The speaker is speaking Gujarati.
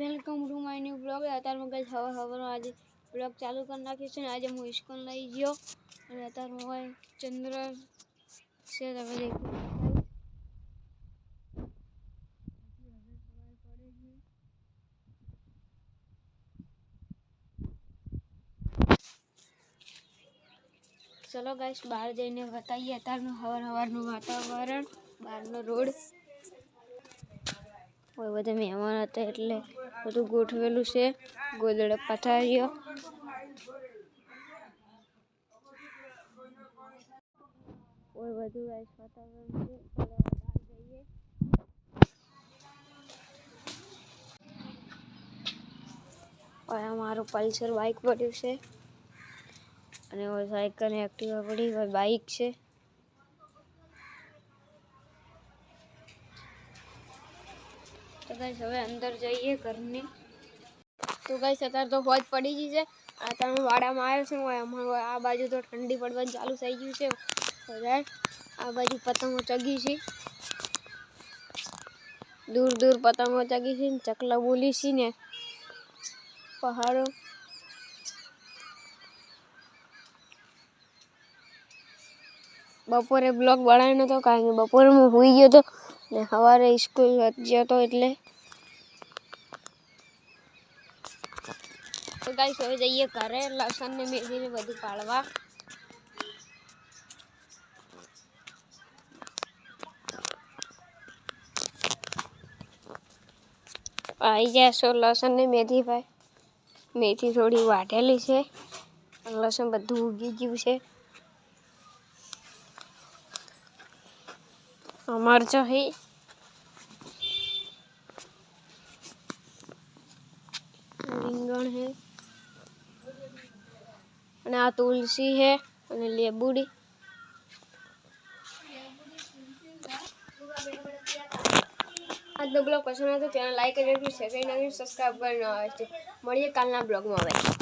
Welcome to my new blog. અત્યારમાં ગાઈસ હવે આજે બ્લોગ ચાલુ કરી નાખ્યું છે ને આજે હું ઇસ્કોન લઈ ગયો અને અત્યારમાં હોય ચંદ્ર છે તમે દેખો चलो गाइस बाहर जईने बताइए અત્યારનું હવારનું વાતાવરણ બહારનો રોડ ઓય બધા મહેમાન હતા એટલે બધું ગોઠવેલું છે ગોદડે પથારીઓ ઓય બધું ગાઈસ વાતાવરણ છે ચલો બહાર જઈએ ઓય અમારું પલ્સર બાઇક પડ્યું છે અને ઓય સાયકલ ને એક્ટિવા પડી ઓય બાઇક છે तो गाइस હવે અંદર જઈએ ઘરની તો ગાइस અત્યારે તો ફોજ પડી ગઈ છે આ તમે વાડામાં આવ્યો છે અમારો આ બાજુ તો ઠંડી પડવાનું ચાલુ થઈ ગયું છે બરાબર આ બાજુ પતંગો ચગી છે દૂર દૂર પતંગો ચગી છે ચકલા બોલી છે ને પહાડો બપોરે બ્લોગ બનાવ્યો નતો કારણ કે બપોરે હું સુઈ ગયો તો ને સવારે સ્કૂલ ગયો તો એટલે તો ગાઈસ હવે જઈએ ઘરે લસણ ને મેથી ને બધું પાડવા આવી જશો લસણ ને મેથી ભાઈ મેથી થોડી વાટેલી છે લસણ બધું ઉગી ગયું છે મરચાં है રીંગણ है અને આ તુલસી है અને લેબુડી આજનો બ્લોગ પસંદ આવ્યો તો ચેનલ લાઈક કરી દેજો શેર કરી નાખજો સબસ્ક્રાઇબ કરી નાખજો મળીએ કાલના બ્લોગમાં ભાઈ।